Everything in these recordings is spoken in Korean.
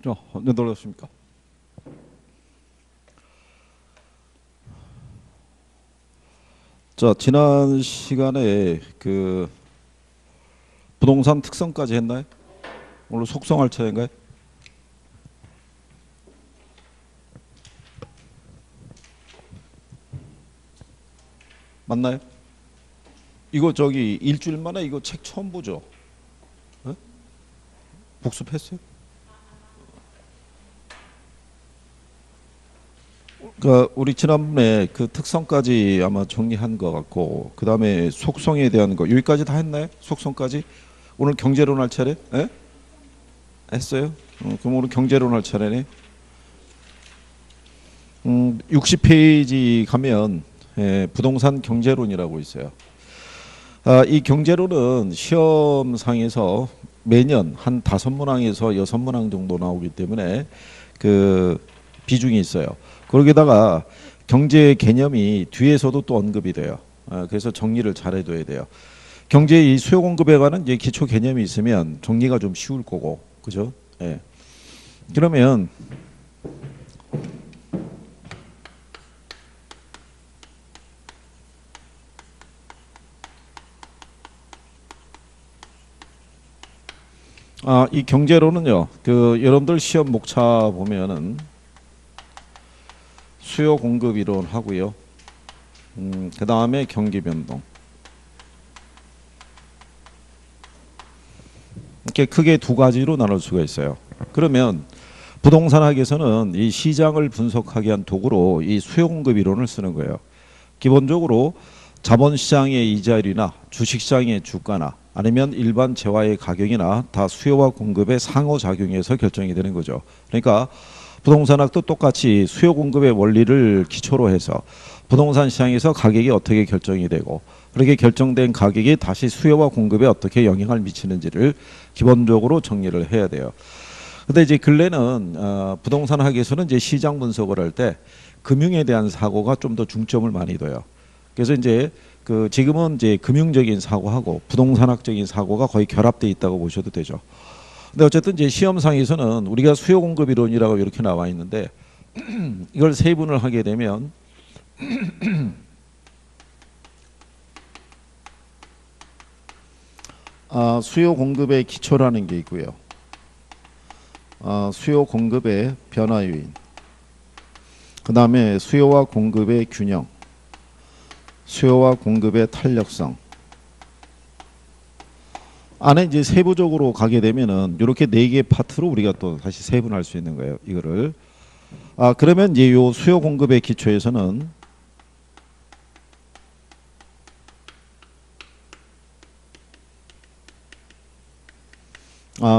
자, 언제 돌아오십니까? 자, 지난 시간에 그 부동산 특성까지 했나요? 오늘 속성할 차례인가요? 맞나요? 이거 저기 일주일 만에 이거 책 처음 보죠? 어? 복습했어요? 그러니까 우리 지난번에 그 특성까지 아마 정리한 것 같고, 그 다음에 속성에 대한 거 여기까지 다 했나요? 속성까지? 오늘 경제론 할 차례? 예? 했어요? 그럼 오늘 경제론 할 차례네. 60페이지 가면 부동산 경제론이라고 있어요. 이 경제론은 시험상에서 매년 한 5문항에서 6문항 정도 나오기 때문에 그 비중이 있어요. 거기다가 경제 개념이 뒤에서도 또 언급이 돼요. 그래서 정리를 잘 해둬야 돼요. 경제의 이 수요 공급에 관한 이제 기초 개념이 있으면 정리가 좀 쉬울 거고, 그죠? 예. 그러면 이 경제론은요, 그 여러분들 시험 목차 보면은 수요 공급 이론 하고요. 그 다음에 경기 변동. 이렇게 크게 두 가지로 나눌 수가 있어요. 그러면 부동산학에서는 이 시장을 분석하기 위한 도구로 이 수요 공급 이론을 쓰는 거예요. 기본적으로 자본시장의 이자율이나 주식시장의 주가나 아니면 일반 재화의 가격이나 다 수요와 공급의 상호작용에서 결정이 되는 거죠. 그러니까 부동산학도 똑같이 수요 공급의 원리를 기초로 해서 부동산 시장에서 가격이 어떻게 결정이 되고 그렇게 결정된 가격이 다시 수요와 공급에 어떻게 영향을 미치는지를 기본적으로 정리를 해야 돼요. 근데 이제 근래는 부동산학에서는 이제 시장 분석을 할 때 금융에 대한 사고가 좀 더 중점을 많이 둬요. 그래서 이제 그 지금은 이제 금융적인 사고하고 부동산학적인 사고가 거의 결합돼 있다고 보셔도 되죠. 근데 어쨌든 이제 시험상에서는 우리가 수요 공급 이론이라고 이렇게 나와 있는데 이걸 세분을 하게 되면 수요 공급의 기초라는 게 있고요. 수요 공급의 변화 요인. 그 다음에 수요와 공급의 균형. 수요와 공급의 탄력성. 안에 이제 세부적으로 가게 되면은 이렇게 4개 파트로 우리가 또 다시 세분할 수 있는 거예요. 이거를. 그러면 이제 요 수요 공급의 기초에서는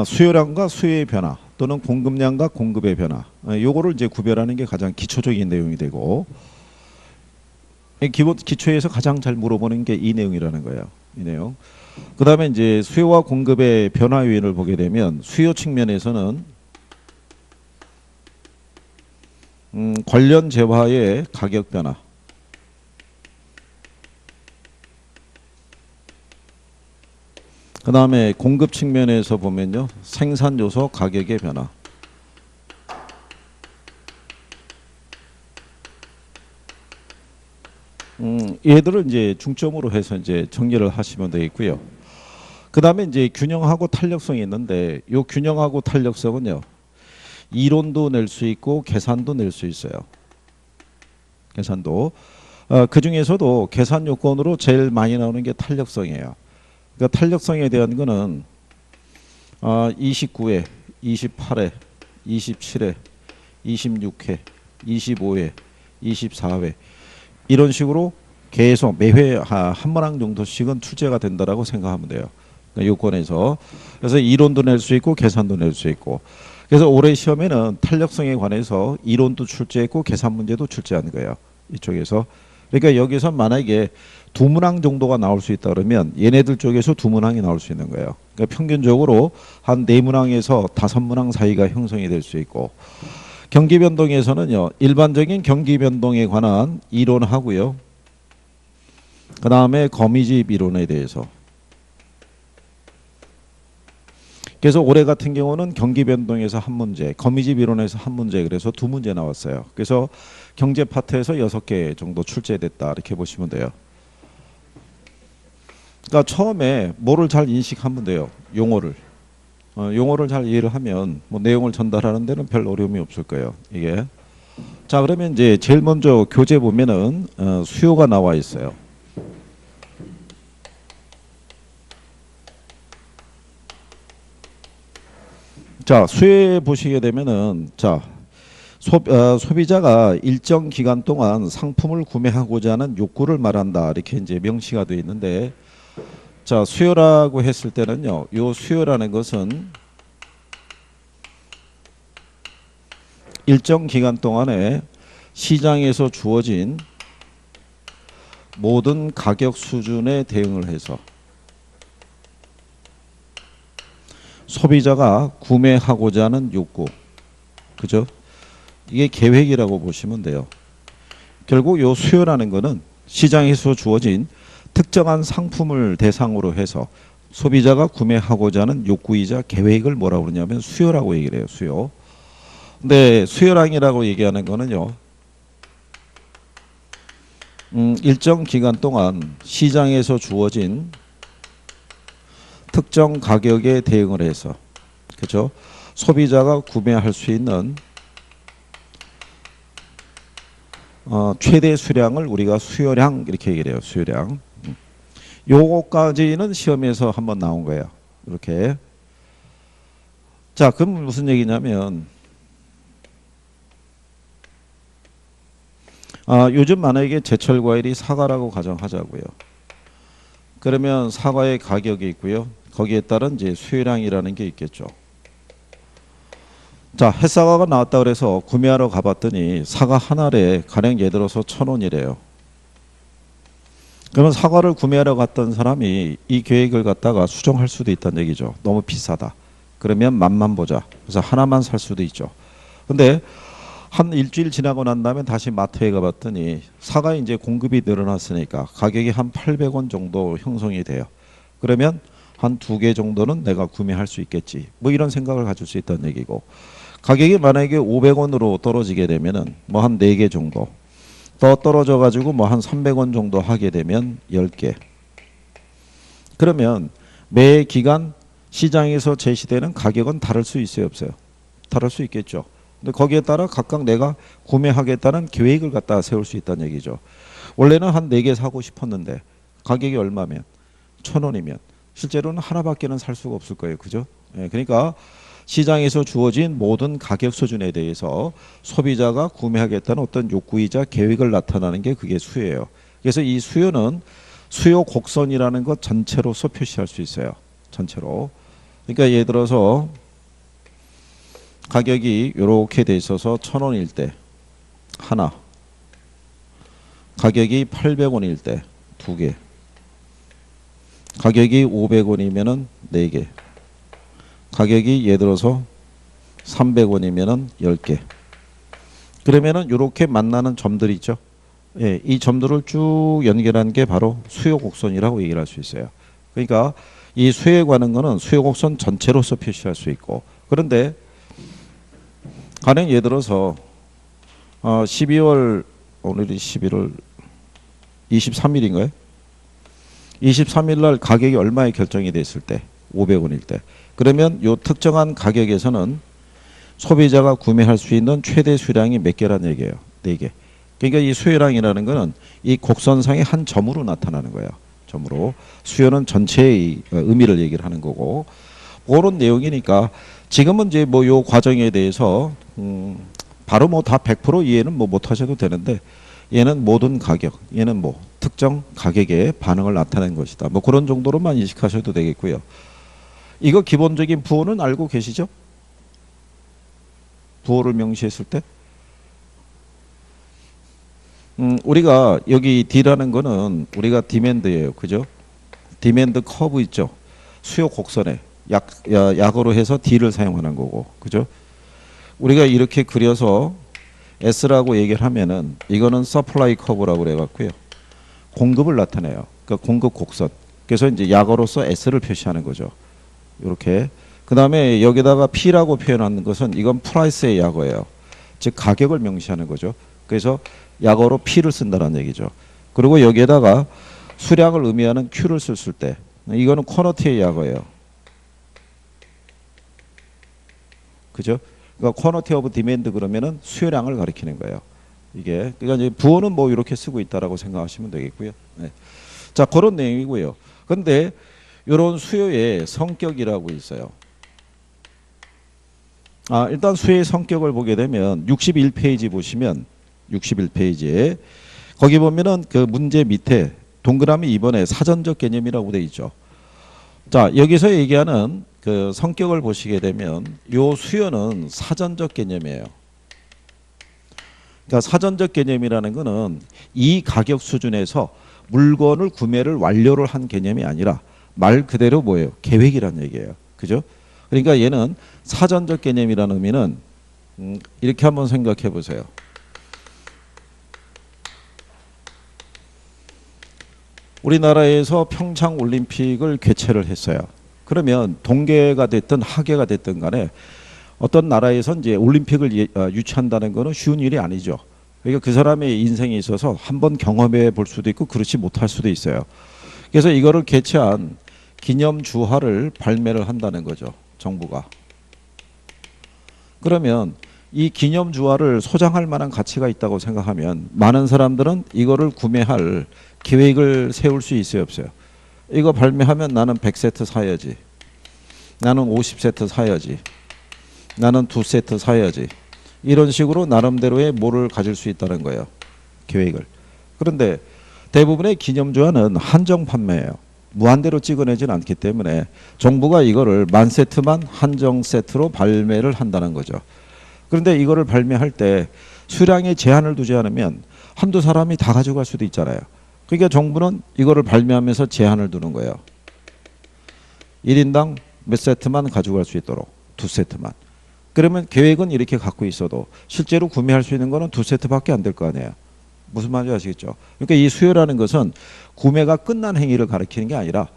수요량과 수요의 변화 또는 공급량과 공급의 변화. 요거를 이제 구별하는 게 가장 기초적인 내용이 되고 기초에서 가장 잘 물어보는 게 이 내용이라는 거예요. 이 내용. 그 다음에 이제 수요와 공급의 변화 요인을 보게 되면 수요 측면에서는 관련 재화의 가격 변화. 그 다음에 공급 측면에서 보면요. 생산 요소 가격의 변화. 얘들을 이제 중점으로 해서 이제 정리를 하시면 되겠고요. 그 다음에 이제 균형하고 탄력성이 있는데 요 균형하고 탄력성은요. 이론도 낼 수 있고 계산도 낼 수 있어요. 계산도. 그 중에서도 계산 요건으로 제일 많이 나오는 게 탄력성이에요. 그러니까 탄력성에 대한 거는 29회, 28회, 27회, 26회, 25회, 24회 이런 식으로 계속 매회 한 문항 정도씩은 출제가 된다라고 생각하면 돼요. 그러니까 요건에서. 그래서 이론도 낼 수 있고 계산도 낼 수 있고. 그래서 올해 시험에는 탄력성에 관해서 이론도 출제했고 계산 문제도 출제한 거예요. 이쪽에서. 그러니까 여기서 만약에 2문항 정도가 나올 수 있다 그러면 얘네들 쪽에서 2문항이 나올 수 있는 거예요. 그러니까 평균적으로 한 4문항에서 5문항 사이가 형성이 될 수 있고 경기 변동에서는요. 일반적인 경기 변동에 관한 이론하고요. 그 다음에 거미집 이론에 대해서 그래서 올해 같은 경우는 경기 변동에서 한 문제, 거미집 이론에서 한 문제, 그래서 두 문제 나왔어요. 그래서 경제 파트에서 6개 정도 출제됐다 이렇게 보시면 돼요. 그러니까 처음에 뭐를 잘 인식하면 돼요. 용어를. 용어를 잘 이해를 하면 뭐 내용을 전달하는 데는 별 어려움이 없을 거예요. 이게. 자, 그러면 이제 제일 먼저 교재 보면은 수요가 나와 있어요. 자, 수요에 보시게 되면은 자, 소비자가 일정 기간 동안 상품을 구매하고자 하는 욕구를 말한다. 이렇게 이제 명시가 되어 있는데, 자, 수요라고 했을 때는요, 요 수요라는 것은 일정 기간 동안에 시장에서 주어진 모든 가격 수준에 대응을 해서 소비자가 구매하고자 하는 욕구, 그죠? 이게 계획이라고 보시면 돼요. 결국 요 수요라는 거는 시장에서 주어진 특정한 상품을 대상으로 해서 소비자가 구매하고자 하는 욕구이자 계획을 뭐라고 그러냐면 수요라고 얘기를 해요. 수요. 근데 수요량이라고 얘기하는 거는요, 일정 기간 동안 시장에서 주어진 특정 가격에 대응을 해서, 그렇죠? 소비자가 구매할 수 있는 최대 수량을 우리가 수요량 이렇게 얘기를 해요. 수요량. 요거까지는 시험에서 한번 나온 거예요. 이렇게. 자, 그럼 무슨 얘기냐면 요즘 만약에 제철 과일이 사과라고 가정하자고요. 그러면 사과의 가격이 있고요. 거기에 따른 이제 수요량이라는 게 있겠죠. 자, 햇사과가 나왔다 그래서 구매하러 가봤더니 사과 한 알에 가령 예를 들어서 1,000원이래요. 그러면 사과를 구매하러 갔던 사람이 이 계획을 갖다가 수정할 수도 있다는 얘기죠. 너무 비싸다. 그러면 맛만 보자. 그래서 하나만 살 수도 있죠. 근데 한 일주일 지나고 난 다음에 다시 마트에 가봤더니 사과에 이제 공급이 늘어났으니까 가격이 한 800원 정도 형성이 돼요. 그러면 한 2개 정도는 내가 구매할 수 있겠지. 뭐 이런 생각을 가질 수 있다는 얘기고, 가격이 만약에 500원으로 떨어지게 되면은 뭐 한 4개 정도 더 떨어져 가지고 뭐 한 300원 정도 하게 되면 10개. 그러면 매 기간 시장에서 제시되는 가격은 다를 수 있어요, 없어요? 다를 수 있겠죠. 근데 거기에 따라 각각 내가 구매하겠다는 계획을 갖다 세울 수 있다는 얘기죠. 원래는 한 4개 사고 싶었는데 가격이 얼마면 1,000원이면 실제로는 하나밖에는 살 수가 없을 거예요. 그죠? 예, 그러니까 시장에서 주어진 모든 가격 수준에 대해서 소비자가 구매하겠다는 어떤 욕구이자 계획을 나타나는 게 그게 수요예요. 그래서 이 수요는 수요 곡선이라는 것 전체로서 표시할 수 있어요. 전체로. 그러니까 예를 들어서 가격이 이렇게 돼 있어서 1,000원일 때 하나, 가격이 800원일 때 2개, 가격이 500원이면은 4개, 가격이 예를 들어서 300원이면은 10개. 그러면은 이렇게 만나는 점들이 있죠. 예, 이 점들을 쭉 연결한 게 바로 수요 곡선이라고 얘기를 할 수 있어요. 그러니까 이 수요에 관한 거는 수요 곡선 전체로서 표시할 수 있고, 그런데 가령 예를 들어서 12월 오늘이 11월 23일인가요? 23일 날 가격이 얼마에 결정이 됐을 때 500원일 때, 그러면 요 특정한 가격에서는 소비자가 구매할 수 있는 최대 수량이 몇 개라는 얘기예요. 4개. 그러니까 이 수요량이라는 거는 이 곡선상의 한 점으로 나타나는 거예요. 점으로. 수요는 전체의 의미를 얘기를 하는 거고, 그런 내용이니까 지금은 이제 뭐 요 과정에 대해서 바로 뭐 다 100% 이해는 뭐 못 하셔도 되는데, 얘는 모든 가격, 얘는 뭐 특정 가격의 반응을 나타낸 것이다. 뭐 그런 정도로만 인식하셔도 되겠고요. 이거 기본적인 부호는 알고 계시죠? 부호를 명시했을 때 우리가 여기 D라는 거는 우리가 디맨드예요. 그죠? 디맨드 커브 있죠? 수요 곡선에 약으로 해서 D를 사용하는 거고. 그죠? 우리가 이렇게 그려서 S라고 얘기를 하면은 이거는 서플라이 커브라고 그래 갖고요. 공급을 나타내요. 그러니까 공급 곡선. 그래서 이제 약어로서 S를 표시하는 거죠. 이렇게. 그 다음에 여기다가 P라고 표현하는 것은 이건 프라이스의 약어예요. 즉 가격을 명시하는 거죠. 그래서 약어로 P를 쓴다는 얘기죠. 그리고 여기에다가 수량을 의미하는 Q를 썼을 때 이거는 쿼너티의 약어예요. 그죠? 그러니까 쿼너티 오브 디맨드 그러면은 수요량을 가리키는 거예요. 이게 그러니까 이제 부호는 뭐 이렇게 쓰고 있다라고 생각하시면 되겠고요. 네. 자, 그런 내용이고요. 근데 이런 수요의 성격이라고 있어요. 일단 수요의 성격을 보게 되면 61페이지 보시면 61페이지에 거기 보면은 그 문제 밑에 동그라미 2번에 사전적 개념이라고 돼 있죠. 자, 여기서 얘기하는 그 성격을 보시게 되면 요 수요는 사전적 개념이에요. 그러니까 사전적 개념이라는 거는 이 가격 수준에서 물건을 구매를 완료를 한 개념이 아니라 말 그대로 뭐예요? 계획이란 얘기예요. 그죠? 그러니까 얘는 사전적 개념이라는 의미는 이렇게 한번 생각해 보세요. 우리나라에서 평창 올림픽을 개최를 했어요. 그러면 동계가 됐든 하계가 됐든 간에 어떤 나라에서 이제 올림픽을 유치한다는 것은 쉬운 일이 아니죠. 그러니까 그 사람의 인생에 있어서 한번 경험해 볼 수도 있고 그렇지 못할 수도 있어요. 그래서 이거를 개최한 기념주화를 발매를 한다는 거죠. 정부가. 그러면 이 기념주화를 소장할 만한 가치가 있다고 생각하면 많은 사람들은 이거를 구매할 계획을 세울 수 있어요, 없어요? 이거 발매하면 나는 100세트 사야지. 나는 50세트 사야지. 나는 2세트 사야지. 이런 식으로 나름대로의 뭐를 가질 수 있다는 거예요. 계획을. 그런데 대부분의 기념주화는 한정 판매예요. 무한대로 찍어내지는 않기 때문에 정부가 이거를 10,000세트만 한정 세트로 발매를 한다는 거죠. 그런데 이거를 발매할 때 수량에 제한을 두지 않으면 한두 사람이 다 가져갈 수도 있잖아요. 그러니까 정부는 이거를 발매하면서 제한을 두는 거예요. 1인당 몇 세트만 가져갈 수 있도록 2세트만. 그러면 계획은 이렇게 갖고 있어도 실제로 구매할 수 있는 거는 2세트밖에 안 될 거 아니에요. 무슨 말인지 아시겠죠? 그러니까 이 수요라는 것은 구매가 끝난 행위를 가리키는 게 아니라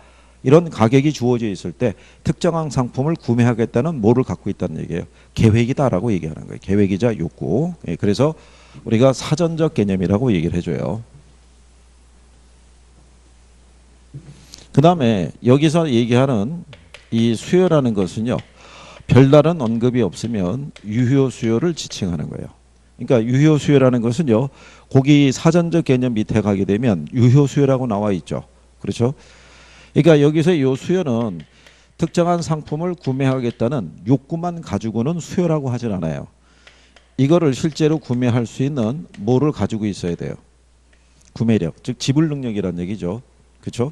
이런 가격이 주어져 있을 때 특정한 상품을 구매하겠다는 뭐를 갖고 있다는 얘기예요. 계획이다라고 얘기하는 거예요. 계획이자 욕구. 그래서 우리가 사전적 개념이라고 얘기를 해줘요. 그 다음에 여기서 얘기하는 이 수요라는 것은요. 별다른 언급이 없으면 유효 수요를 지칭하는 거예요. 그러니까 유효 수요라는 것은요. 거기 사전적 개념 밑에 가게 되면 유효 수요라고 나와 있죠. 그렇죠? 그러니까 여기서 이 수요는 특정한 상품을 구매하겠다는 욕구만 가지고는 수요라고 하진 않아요. 이거를 실제로 구매할 수 있는 뭐를 가지고 있어야 돼요. 구매력, 즉 지불 능력이란 얘기죠. 그렇죠?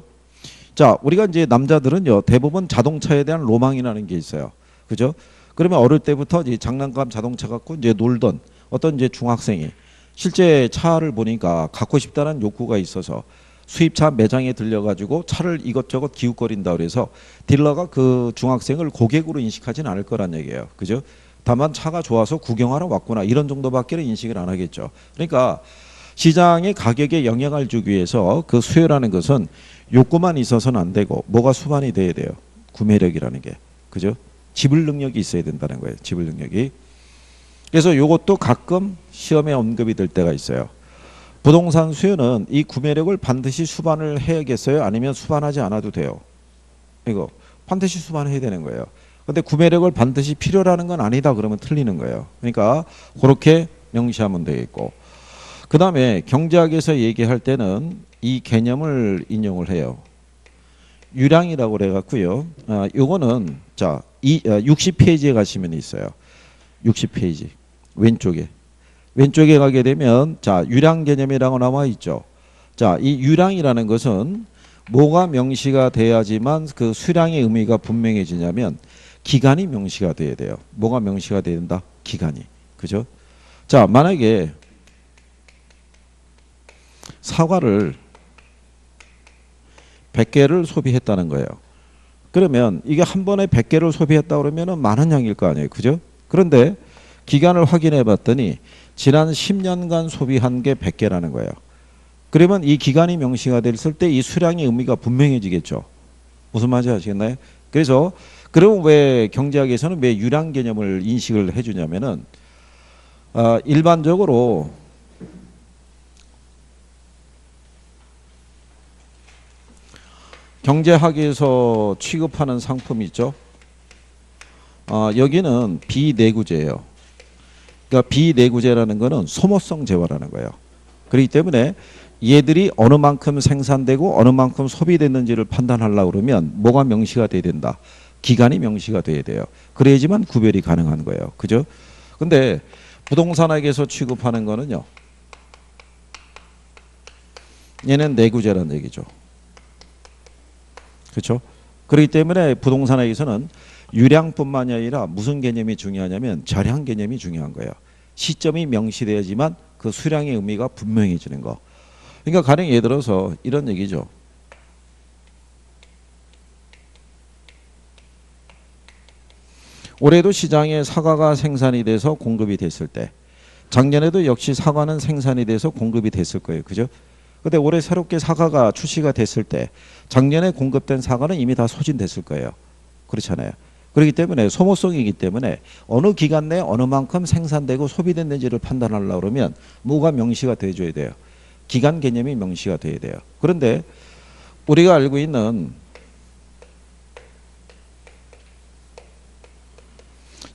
자, 우리가 이제 남자들은요. 대부분 자동차에 대한 로망이라는 게 있어요. 그죠? 그러면 어릴 때부터 이제 장난감 자동차 갖고 이제 놀던 어떤 이제 중학생이 실제 차를 보니까 갖고 싶다는 욕구가 있어서 수입차 매장에 들려가지고 차를 이것저것 기웃거린다 그래서 딜러가 그 중학생을 고객으로 인식하진 않을 거란 얘기예요. 그죠? 다만 차가 좋아서 구경하러 왔구나 이런 정도밖에는 인식을 안 하겠죠. 그러니까 시장의 가격에 영향을 주기 위해서 그 수요라는 것은 욕구만 있어서는 안 되고 뭐가 수반이 돼야 돼요. 구매력이라는 게. 그죠? 지불 능력이 있어야 된다는 거예요. 지불 능력이. 그래서 이것도 가끔 시험에 언급이 될 때가 있어요. 부동산 수요는 이 구매력을 반드시 수반을 해야겠어요? 아니면 수반하지 않아도 돼요? 이거 반드시 수반해야 되는 거예요. 근데 구매력을 반드시 필요라는 건 아니다 그러면 틀리는 거예요. 그러니까 그렇게 명시하면 되겠고. 그 다음에 경제학에서 얘기할 때는 이 개념을 인용을 해요. 유량이라고 그래갖고요. 요거는 자, 60페이지에 가시면 있어요. 60페이지 왼쪽에 가게 되면 자, 유량 개념이라고 나와 있죠. 자, 이 유량이라는 것은 뭐가 명시가 돼야지만 그 수량의 의미가 분명해지냐면 기간이 명시가 돼야 돼요. 뭐가 명시가 돼야 된다? 기간이. 그죠? 자, 만약에 사과를 100개를 소비했다는 거예요. 그러면 이게 한 번에 100개를 소비했다 그러면 많은 양일 거 아니에요. 그죠? 그런데 기간을 확인해 봤더니 지난 10년간 소비한 게 100개라는 거예요. 그러면 이 기간이 명시가 됐을 때 이 수량의 의미가 분명해지겠죠. 무슨 말인지 아시겠나요? 그래서 그럼 왜 경제학에서는 왜 유량 개념을 인식을 해주냐면은 일반적으로 경제학에서 취급하는 상품이 있죠. 여기는 비내구재예요. 그러니까 비내구재라는 거는 소모성 재화라는 거예요. 그렇기 때문에 얘들이 어느 만큼 생산되고 어느 만큼 소비됐는지를 판단하려고 그러면 뭐가 명시가 돼야 된다. 기간이 명시가 돼야 돼요. 그래야지만 구별이 가능한 거예요. 그죠? 근데 부동산학에서 취급하는 거는요. 얘는 내구재라는 얘기죠. 그렇죠? 그렇기 때문에 부동산학에서는 유량뿐만이 아니라 무슨 개념이 중요하냐면 절량 개념이 중요한 거예요. 시점이 명시되어야지만 그 수량의 의미가 분명해지는 거. 그러니까 가령 예를 들어서 이런 얘기죠. 올해도 시장에 사과가 생산이 돼서 공급이 됐을 때 작년에도 역시 사과는 생산이 돼서 공급이 됐을 거예요. 그죠? 근데 올해 새롭게 사과가 출시가 됐을 때 작년에 공급된 사과는 이미 다 소진됐을 거예요. 그렇잖아요. 그렇기 때문에 소모성이기 때문에 어느 기간 내에 어느 만큼 생산되고 소비됐는지를 판단하려고 그러면 뭐가 명시가 돼줘야 돼요. 기간 개념이 명시가 돼야 돼요. 그런데 우리가 알고 있는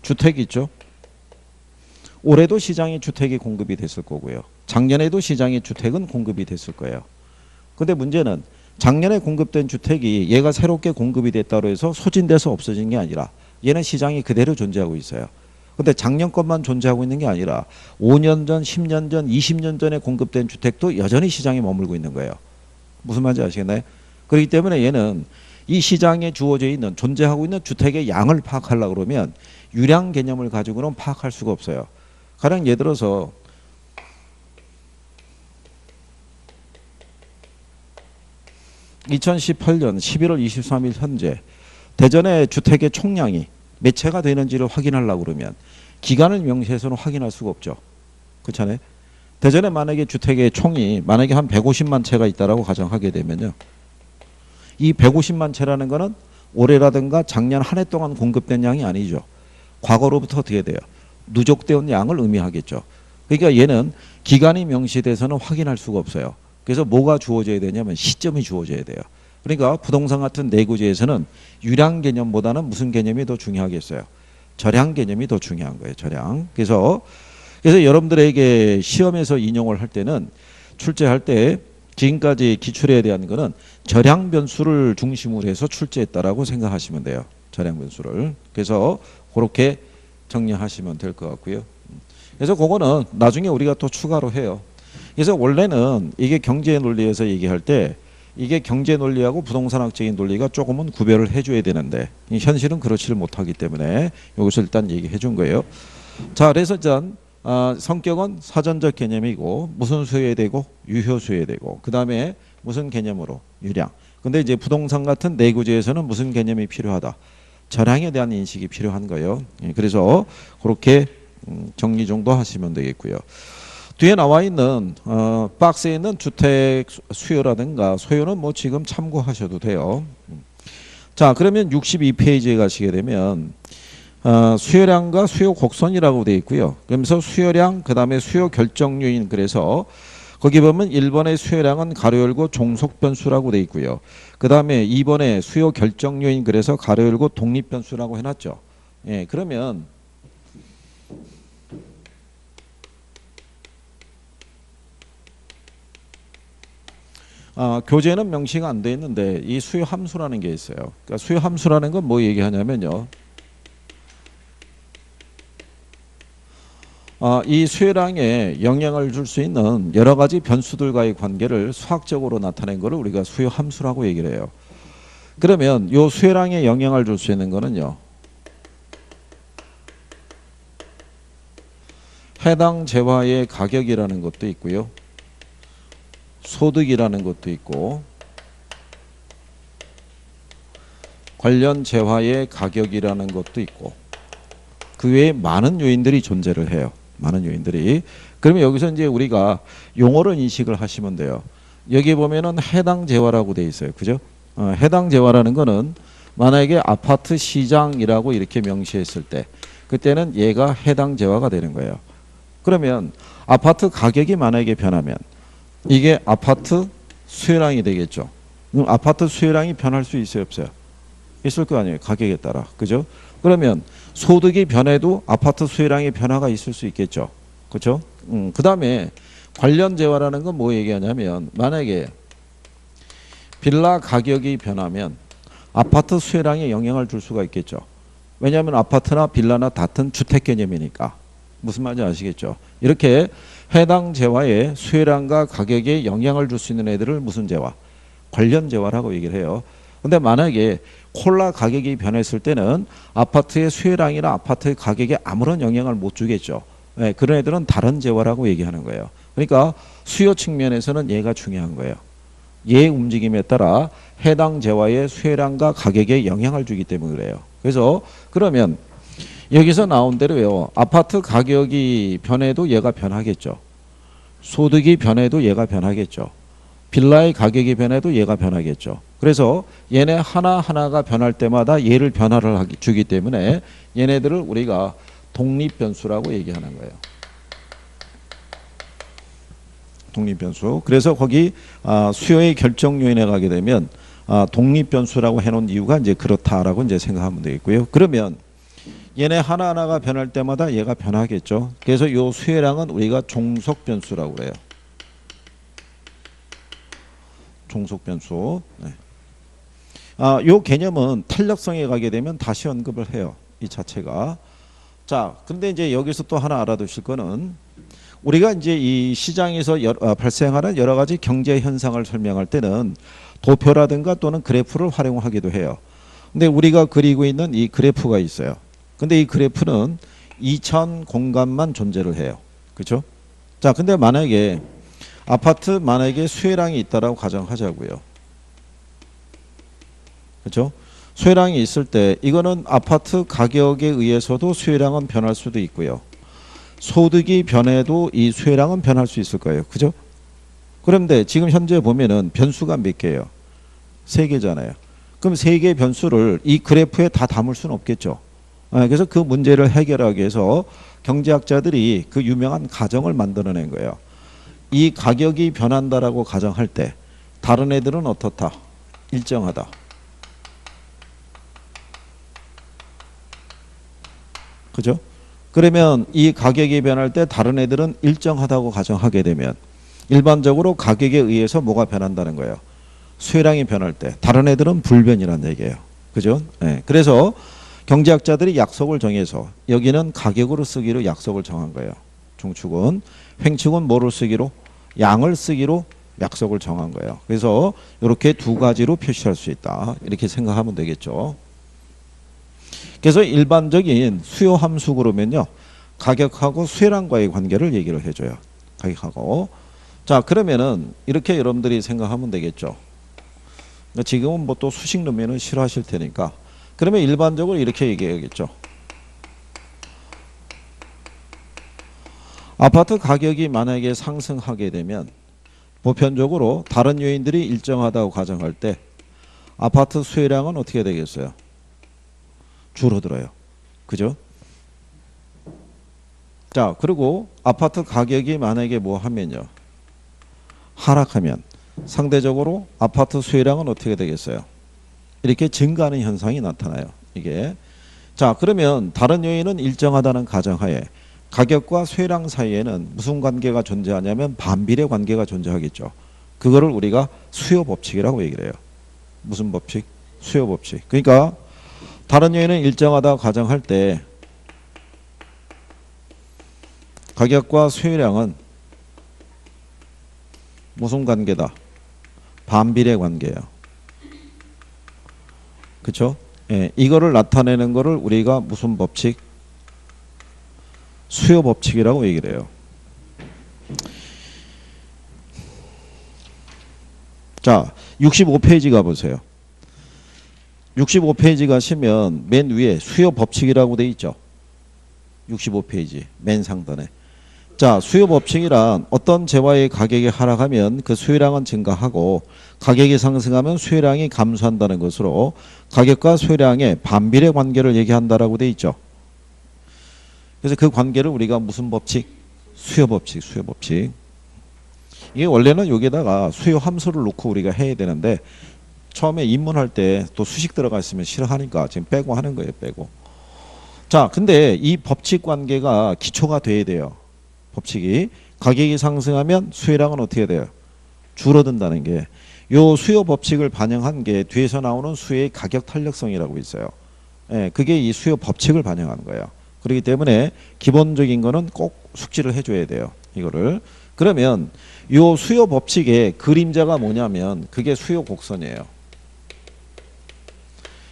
주택 있죠. 올해도 시장에 주택이 공급이 됐을 거고요. 작년에도 시장에 주택은 공급이 됐을 거예요. 근데 문제는 작년에 공급된 주택이 얘가 새롭게 공급이 됐다고 해서 소진돼서 없어진 게 아니라 얘는 시장이 그대로 존재하고 있어요. 근데 작년 것만 존재하고 있는 게 아니라 5년 전, 10년 전, 20년 전에 공급된 주택도 여전히 시장에 머물고 있는 거예요. 무슨 말인지 아시겠나요? 그렇기 때문에 얘는 이 시장에 주어져 있는 존재하고 있는 주택의 양을 파악하려고 그러면 유량 개념을 가지고는 파악할 수가 없어요. 가령 예를 들어서 2018년 11월 23일 현재 대전의 주택의 총량이 몇 채가 되는지를 확인하려고 그러면 기간을 명시해서는 확인할 수가 없죠. 그렇잖아요. 대전에 만약에 주택의 총이 만약에 한 150만 채가 있다라고 가정하게 되면요. 이 150만 채라는 거는 올해라든가 작년 한 해 동안 공급된 양이 아니죠. 과거로부터 어떻게 돼요? 누적되온 양을 의미하겠죠. 그러니까 얘는 기간이 명시돼서는 확인할 수가 없어요. 그래서 뭐가 주어져야 되냐면 시점이 주어져야 돼요. 그러니까 부동산 같은 내구재에서는 유량 개념보다는 무슨 개념이 더 중요하겠어요? 절량 개념이 더 중요한 거예요. 절량. 그래서 여러분들에게 시험에서 인용을 할 때는 출제할 때 지금까지 기출에 대한 거는 절량 변수를 중심으로 해서 출제했다라고 생각하시면 돼요. 절량 변수를. 그래서 그렇게 정리하시면 될 것 같고요. 그래서 그거는 나중에 우리가 또 추가로 해요. 그래서 원래는 이게 경제 논리에서 얘기할 때 이게 경제 논리하고 부동산학적인 논리가 조금은 구별을 해줘야 되는데 현실은 그렇지를 못하기 때문에 여기서 일단 얘기해 준 거예요. 자, 그래서 일단 성격은 사전적 개념이고 무슨 수요되고 유효 수요되고 그 다음에 무슨 개념으로 유량. 근데 이제 부동산 같은 내구재에서는 무슨 개념이 필요하다. 절량에 대한 인식이 필요한 거예요. 그래서 그렇게 정리 정도 하시면 되겠고요. 뒤에 나와 있는 박스에 있는 주택 수요라든가 소요는 뭐 지금 참고하셔도 돼요. 자, 그러면 62페이지에 가시게 되면 수요량과 수요 곡선이라고 되어 있고요. 그러면서 수요량 그 다음에 수요 결정 요인 그래서 거기 보면 1번의 수요량은 가로 열고 종속 변수라고 되어 있고요. 그 다음에 2번의 수요 결정 요인 그래서 가로 열고 독립 변수라고 해놨죠. 예, 그러면 교재는 명시가 안 돼 있는데 이 수요 함수라는 게 있어요. 그러니까 수요 함수라는 건 뭐 얘기하냐면요. 이 수요량에 영향을 줄 수 있는 여러 가지 변수들과의 관계를 수학적으로 나타낸 것을 우리가 수요 함수라고 얘기를 해요. 그러면 이 수요량에 영향을 줄 수 있는 거는요. 해당 재화의 가격이라는 것도 있고요. 소득이라는 것도 있고 관련 재화의 가격이라는 것도 있고 그 외에 많은 요인들이 존재를 해요. 많은 요인들이. 그러면 여기서 이제 우리가 용어를 인식을 하시면 돼요. 여기 보면은 해당 재화라고 돼 있어요. 그죠? 해당 재화라는 거는 만약에 아파트 시장이라고 이렇게 명시했을 때 그때는 얘가 해당 재화가 되는 거예요. 그러면 아파트 가격이 만약에 변하면 이게 아파트 수요량이 되겠죠. 그럼 아파트 수요량이 변할 수 있어요, 없어요? 있을 거 아니에요. 가격에 따라. 그죠? 그러면 소득이 변해도 아파트 수요량의 변화가 있을 수 있겠죠. 그렇죠? 그다음에 관련 재화라는 건 뭐 얘기하냐면 만약에 빌라 가격이 변하면 아파트 수요량에 영향을 줄 수가 있겠죠. 왜냐하면 아파트나 빌라나 같은 주택 개념이니까. 무슨 말인지 아시겠죠? 이렇게 해당 재화의 수요량과 가격에 영향을 줄 수 있는 애들을 무슨 재화? 관련 재화라고 얘기를 해요. 근데 만약에 콜라 가격이 변했을 때는 아파트의 수요량이나 아파트의 가격에 아무런 영향을 못 주겠죠. 네, 그런 애들은 다른 재화라고 얘기하는 거예요. 그러니까 수요 측면에서는 얘가 중요한 거예요. 얘의 움직임에 따라 해당 재화의 수요량과 가격에 영향을 주기 때문에 그래요. 그래서 그러면 여기서 나온 대로요. 아파트 가격이 변해도 얘가 변하겠죠. 소득이 변해도 얘가 변하겠죠. 빌라의 가격이 변해도 얘가 변하겠죠. 그래서 얘네 하나하나가 변할 때마다 얘를 변화를 주기 때문에 얘네들을 우리가 독립변수라고 얘기하는 거예요. 독립변수. 그래서 거기 수요의 결정 요인에 가게 되면 독립변수라고 해놓은 이유가 이제 그렇다라고 이제 생각하면 되겠고요. 그러면 얘네 하나하나가 변할 때마다 얘가 변하겠죠. 그래서 이 수요량은 우리가 종속변수라고 그래요. 종속변수. 네. 요 개념은 탄력성에 가게 되면 다시 언급을 해요. 이 자체가. 자, 근데 이제 여기서 또 하나 알아두실 거는 우리가 이제 이 시장에서 발생하는 여러 가지 경제 현상을 설명할 때는 도표라든가 또는 그래프를 활용하기도 해요. 근데 우리가 그리고 있는 이 그래프가 있어요. 근데 이 그래프는 2천 공간만 존재를 해요. 그렇죠? 자, 근데 만약에 아파트 만약에 수요량이 있다라고 가정하자고요. 그렇죠? 수요량이 있을 때 이거는 아파트 가격에 의해서도 수요량은 변할 수도 있고요. 소득이 변해도 이 수요량은 변할 수 있을 거예요. 그죠? 그런데 지금 현재 보면은 변수가 몇 개예요? 3개잖아요. 그럼 3개의 변수를 이 그래프에 다 담을 수는 없겠죠. 그래서 그 문제를 해결하기 위해서 경제학자들이 그 유명한 가정을 만들어낸 거예요. 이 가격이 변한다라고 가정할 때 다른 애들은 어떻다? 일정하다. 그죠? 그러면 이 가격이 변할 때 다른 애들은 일정하다고 가정하게 되면 일반적으로 가격에 의해서 뭐가 변한다는 거예요? 수요량이 변할 때 다른 애들은 불변이라는 얘기예요. 그죠? 네. 그래서 경제학자들이 약속을 정해서 여기는 가격으로 쓰기로 약속을 정한 거예요. 중축은. 횡축은 뭐로 쓰기로? 양을 쓰기로 약속을 정한 거예요. 그래서 이렇게 두 가지로 표시할 수 있다. 이렇게 생각하면 되겠죠. 그래서 일반적인 수요 함수 그러면요. 가격하고 수요량과의 관계를 얘기를 해줘요. 가격하고. 자, 그러면은 이렇게 여러분들이 생각하면 되겠죠. 지금은 뭐 또 수식 넣으면 싫어하실 테니까. 그러면 일반적으로 이렇게 얘기해야겠죠. 아파트 가격이 만약에 상승하게 되면 보편적으로 다른 요인들이 일정하다고 가정할 때 아파트 수요량은 어떻게 되겠어요? 줄어들어요. 그죠? 자, 그리고 아파트 가격이 만약에 뭐 하면요. 하락하면 상대적으로 아파트 수요량은 어떻게 되겠어요? 이렇게 증가하는 현상이 나타나요. 이게. 자, 그러면 다른 요인은 일정하다는 가정하에 가격과 수요량 사이에는 무슨 관계가 존재하냐면 반비례 관계가 존재하겠죠. 그거를 우리가 수요 법칙이라고 얘기를 해요. 무슨 법칙? 수요 법칙. 그러니까 다른 요인은 일정하다고 가정할 때 가격과 수요량은 무슨 관계다? 반비례 관계예요. 그렇죠? 예, 이거를 나타내는 거를 우리가 무슨 법칙? 수요 법칙이라고 얘기를 해요. 자, 65페이지 가보세요. 65페이지 가시면 맨 위에 수요 법칙이라고 돼 있죠. 65페이지 맨 상단에. 자, 수요 법칙이란 어떤 재화의 가격이 하락하면 그 수요량은 증가하고 가격이 상승하면 수요량이 감소한다는 것으로 가격과 수요량의 반비례 관계를 얘기한다라고 돼 있죠. 그래서 그 관계를 우리가 무슨 법칙? 수요 법칙, 수요 법칙. 이게 원래는 여기에다가 수요 함수를 놓고 우리가 해야 되는데 처음에 입문할 때 또 수식 들어가 있으면 싫어하니까 지금 빼고 하는 거예요, 빼고. 자, 근데 이 법칙 관계가 기초가 돼야 돼요. 법칙이 가격이 상승하면 수요량은 어떻게 돼요? 줄어든다는 게 요 수요 법칙을 반영한 게 뒤에서 나오는 수요의 가격 탄력성이라고 있어요. 예, 그게 이 수요 법칙을 반영하는 거예요. 그렇기 때문에 기본적인 거는 꼭 숙지를 해줘야 돼요. 이거를. 그러면 요 수요 법칙의 그림자가 뭐냐면 그게 수요 곡선이에요.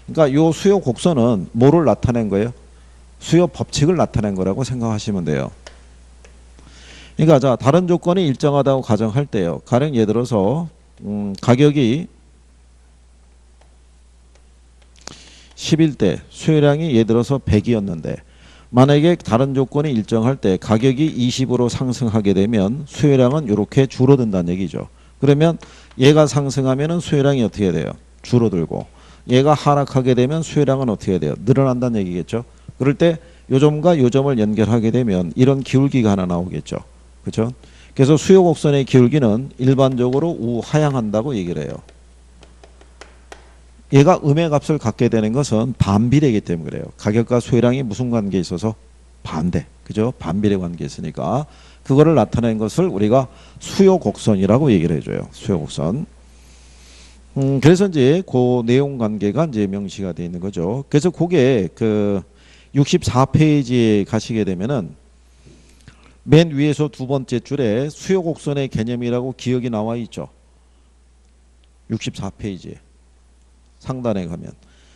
그러니까 요 수요 곡선은 뭐를 나타낸 거예요? 수요 법칙을 나타낸 거라고 생각하시면 돼요. 그러니까 자, 다른 조건이 일정하다고 가정할 때요. 가령 예를 들어서 가격이 11대 수요량이 예를 들어서 100이었는데 만약에 다른 조건이 일정할 때 가격이 20으로 상승하게 되면 수요량은 이렇게 줄어든다는 얘기죠. 그러면 얘가 상승하면 수요량이 어떻게 돼요? 줄어들고 얘가 하락하게 되면 수요량은 어떻게 돼요? 늘어난다는 얘기겠죠. 그럴 때 요점과 요점을 연결하게 되면 이런 기울기가 하나 나오겠죠. 그렇죠? 그래서 수요 곡선의 기울기는 일반적으로 우하향한다고 얘기를 해요. 얘가 음의 값을 갖게 되는 것은 반비례이기 때문에 그래요. 가격과 수요량이 무슨 관계에 있어서? 반대. 그죠? 반비례 관계에 있으니까 그거를 나타내는 것을 우리가 수요 곡선이라고 얘기를 해줘요. 수요 곡선. 그래서 이제 그 내용 관계가 이제 명시가 되어 있는 거죠. 그래서 그게 그 64페이지에 가시게 되면은 맨 위에서 두 번째 줄에 수요 곡선의 개념이라고 기억이 나와 있죠. 64페이지에 상단에 가면.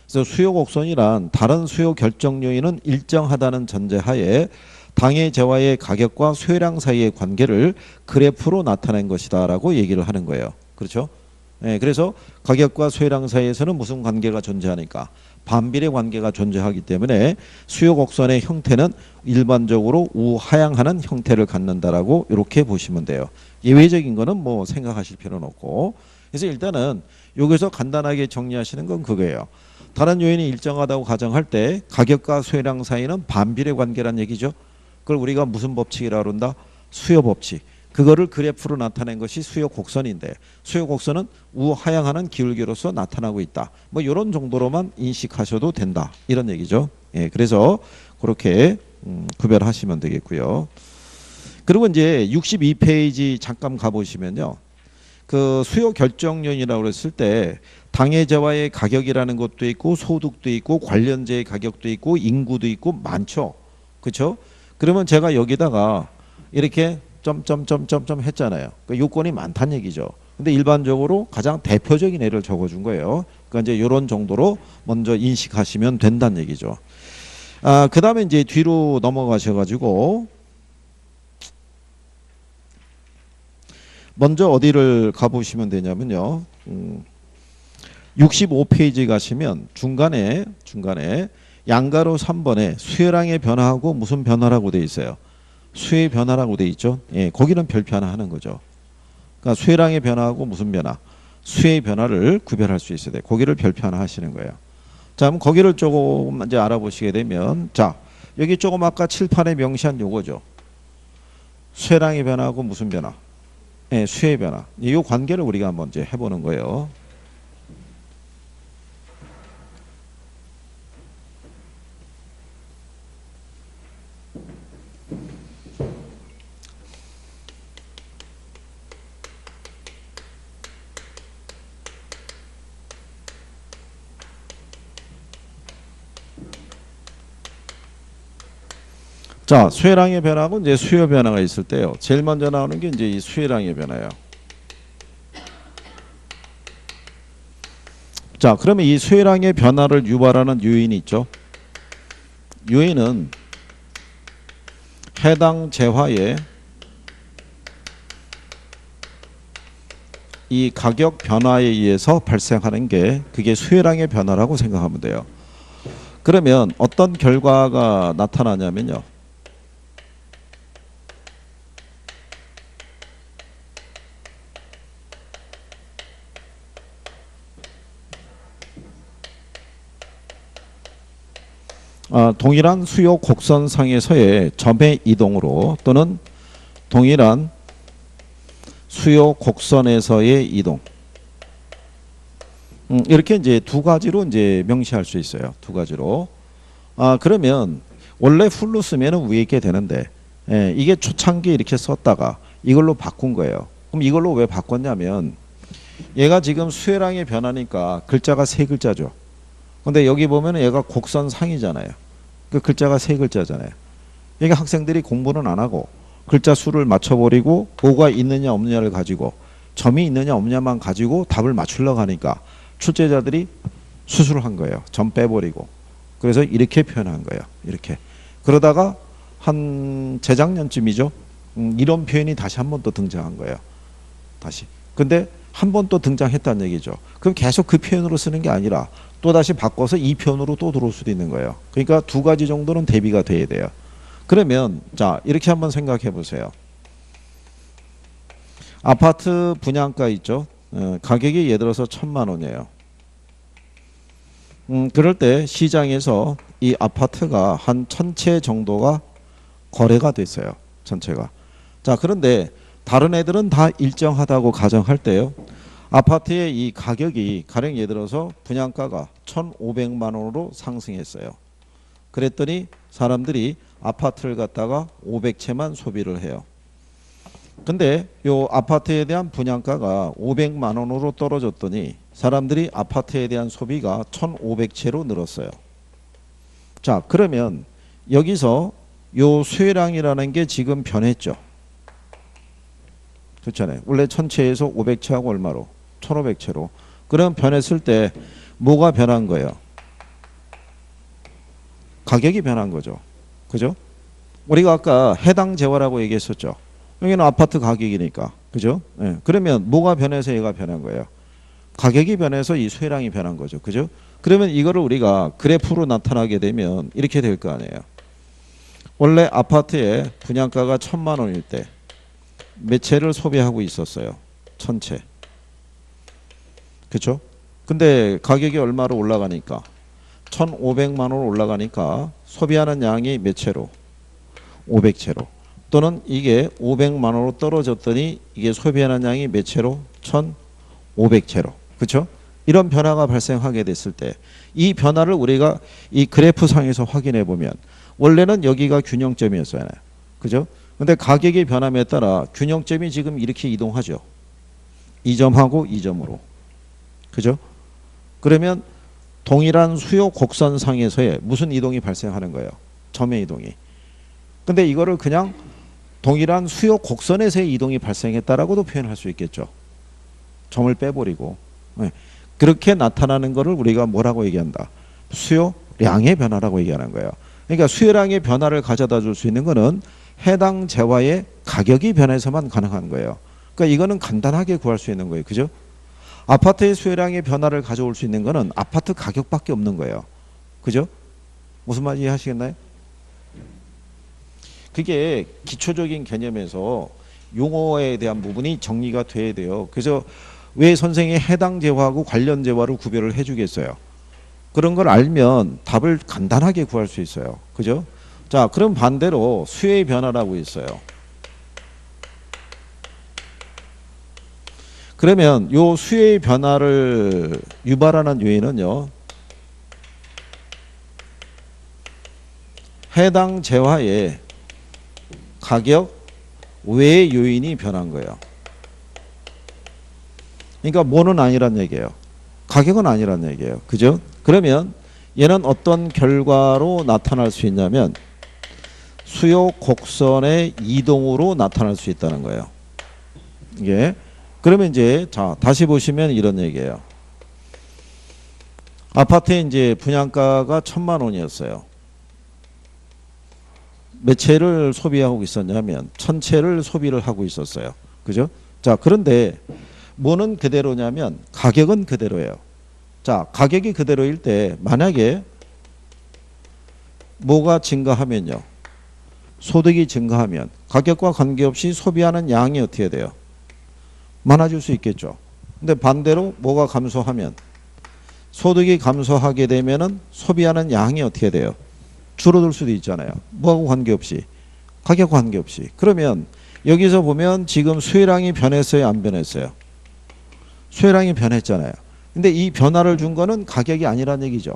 그래서 수요 곡선이란 다른 수요 결정 요인은 일정하다는 전제하에 당해 재화의 가격과 수요량 사이의 관계를 그래프로 나타낸 것이다라고 얘기를 하는 거예요. 그렇죠? 네, 그래서 가격과 수요량 사이에서는 무슨 관계가 존재하니까 반비례 관계가 존재하기 때문에 수요 곡선의 형태는 일반적으로 우하향하는 형태를 갖는다라고 이렇게 보시면 돼요. 예외적인 거는 뭐 생각하실 필요는 없고. 그래서 일단은 여기서 간단하게 정리하시는 건 그거예요. 다른 요인이 일정하다고 가정할 때 가격과 수요량 사이는 반비례 관계란 얘기죠. 그걸 우리가 무슨 법칙이라고 그런다? 수요 법칙. 그거를 그래프로 나타낸 것이 수요 곡선인데 수요 곡선은 우하향하는 기울기로서 나타나고 있다. 뭐 이런 정도로만 인식하셔도 된다. 이런 얘기죠. 예, 그래서 그렇게 구별하시면 되겠고요. 그리고 이제 62페이지 잠깐 가보시면요. 그 수요 결정 요인이라고 했을 때 당해재화의 가격이라는 것도 있고 소득도 있고 관련재의 가격도 있고 인구도 있고 많죠. 그렇죠? 그러면 제가 여기다가 이렇게 점점점점점 했잖아요. 그러니까 요건이 많다는 얘기죠. 근데 일반적으로 가장 대표적인 예를 적어준 거예요. 그러니까 이제 이런 정도로 먼저 인식하시면 된다는 얘기죠. 그 다음에 이제 뒤로 넘어가셔가지고 먼저 어디를 가보시면 되냐면요. 65페이지 가시면 중간에 양가로 3번에 수요량의 변화하고 무슨 변화라고 돼 있어요. 수요의 변화라고 돼 있죠. 예, 거기는 별표 하나 하는 거죠. 그러니까 수요량의 변화하고 무슨 변화? 수요의 변화를 구별할 수 있어야 돼. 거기를 별표 하나 하시는 거예요. 자, 그럼 거기를 조금 이제 알아보시게 되면 자, 여기 조금 아까 칠판에 명시한 요거죠. 수요량의 변화하고 무슨 변화? 예, 수요의 변화. 이 관계를 우리가 한번 이제 해보는 거예요. 자, 수요량의 변화하고 이제 수요 변화가 있을 때요. 제일 먼저 나오는 게 이제 이 수요량의 변화예요. 자, 그러면 이 수요량의 변화를 유발하는 요인이 있죠. 요인은 해당 재화의 이 가격 변화에 의해서 발생하는 게 그게 수요량의 변화라고 생각하면 돼요. 그러면 어떤 결과가 나타나냐면요. 동일한 수요 곡선상에서의 점의 이동으로 또는 동일한 수요 곡선에서의 이동. 이렇게 이제 두 가지로 이제 명시할 수 있어요. 두 가지로. 그러면 원래 풀로 쓰면은 위에 있게 되는데, 이게 초창기에 이렇게 썼다가 이걸로 바꾼 거예요. 그럼 이걸로 왜 바꿨냐면, 얘가 지금 수혜랑이 변하니까 글자가 세 글자죠. 근데 여기 보면은 얘가 곡선상이잖아요. 그 글자가 세 글자잖아요. 이게 학생들이 공부는 안 하고 글자 수를 맞춰버리고 뭐가 있느냐 없느냐를 가지고 점이 있느냐 없느냐만 가지고 답을 맞추려고 하니까 출제자들이 수술을 한 거예요. 점 빼버리고. 그래서 이렇게 표현한 거예요. 이렇게. 그러다가 한 재작년쯤이죠. 이런 표현이 다시 한 번 또 등장한 거예요. 다시. 근데 한 번 또 등장했다는 얘기죠. 그럼 계속 그 표현으로 쓰는 게 아니라 또 다시 바꿔서 이 표현으로 또 들어올 수도 있는 거예요. 그러니까 두 가지 정도는 대비가 돼야 돼요. 그러면 자 이렇게 한번 생각해 보세요. 아파트 분양가 있죠. 가격이 예를 들어서 1,000만 원이에요. 그럴 때 시장에서 이 아파트가 한 1,000채 정도가 거래가 됐어요. 전체가. 자 그런데 다른 애들은 다 일정하다고 가정할 때요. 아파트의 이 가격이 가령 예를 들어서 분양가가 1,500만 원으로 상승했어요. 그랬더니 사람들이 아파트를 갖다가 500채만 소비를 해요. 근데 요 아파트에 대한 분양가가 500만 원으로 떨어졌더니 사람들이 아파트에 대한 소비가 1,500채로 늘었어요. 자, 그러면 여기서 요 수혜량이라는 게 지금 변했죠. 그렇잖아요. 원래 1,000채에서 500채하고 얼마로? 1,500채로. 그럼 변했을 때 뭐가 변한 거예요? 가격이 변한 거죠. 그죠? 우리가 아까 해당 재화라고 얘기했었죠. 여기는 아파트 가격이니까. 그죠? 예. 그러면 뭐가 변해서 얘가 변한 거예요? 가격이 변해서 이 수혜량이 변한 거죠. 그죠? 그러면 이거를 우리가 그래프로 나타나게 되면 이렇게 될 거 아니에요. 원래 아파트의 분양가가 1,000만 원일 때 몇 채를 소비하고 있었어요? 1,000채. 그렇죠? 근데 가격이 얼마로 올라가니까 1,500만 원 올라가니까 소비하는 양이 몇 채로? 500채로. 또는 이게 500만 원으로 떨어졌더니 이게 소비하는 양이 몇 채로? 1,500채로. 그렇죠? 이런 변화가 발생하게 됐을 때 이 변화를 우리가 이 그래프 상에서 확인해 보면 원래는 여기가 균형점이었어요. 그죠? 근데 가격이 변함에 따라 균형점이 지금 이렇게 이동하죠. 이 점하고 이 점으로. 그죠? 그러면 동일한 수요 곡선상에서의 무슨 이동이 발생하는 거예요? 점의 이동이. 근데 이거를 그냥 동일한 수요 곡선에서의 이동이 발생했다라고도 표현할 수 있겠죠. 점을 빼버리고. 네. 그렇게 나타나는 거를 우리가 뭐라고 얘기한다? 수요량의 변화라고 얘기하는 거예요. 그러니까 수요량의 변화를 가져다 줄 수 있는 거는 해당 재화의 가격이 변해서만 가능한 거예요. 그러니까 이거는 간단하게 구할 수 있는 거예요. 그죠? 아파트의 수요량의 변화를 가져올 수 있는 거는 아파트 가격밖에 없는 거예요. 그죠? 무슨 말인지 이해하시겠나요? 그게 기초적인 개념에서 용어에 대한 부분이 정리가 돼야 돼요. 그래서 왜 선생이 해당 재화하고 관련 재화를 구별을 해주겠어요? 그런 걸 알면 답을 간단하게 구할 수 있어요. 그죠? 자, 그럼 반대로 수요의 변화라고 있어요. 그러면 요 수요의 변화를 유발하는 요인은요. 해당 재화의 가격 외의 요인이 변한 거예요. 그러니까 뭐는 아니란 얘기예요. 가격은 아니란 얘기예요. 그죠? 그러면 얘는 어떤 결과로 나타날 수 있냐면 수요 곡선의 이동으로 나타날 수 있다는 거예요. 이게 그러면 이제 자 다시 보시면 이런 얘기예요. 아파트의 이제 분양가가 1,000만 원이었어요. 몇 채를 소비하고 있었냐면 1,000채를 소비를 하고 있었어요. 그죠? 자, 그런데 뭐는 그대로냐면 가격은 그대로예요. 자, 가격이 그대로일 때 만약에 뭐가 증가하면요. 소득이 증가하면 가격과 관계없이 소비하는 양이 어떻게 돼요? 많아질 수 있겠죠. 근데 반대로 뭐가 감소하면 소득이 감소하게 되면은 소비하는 양이 어떻게 돼요? 줄어들 수도 있잖아요. 뭐하고 관계없이. 가격과 관계없이. 그러면 여기서 보면 지금 수혜량이 변했어요, 안 변했어요? 수혜량이 변했잖아요. 근데 이 변화를 준 거는 가격이 아니란 얘기죠.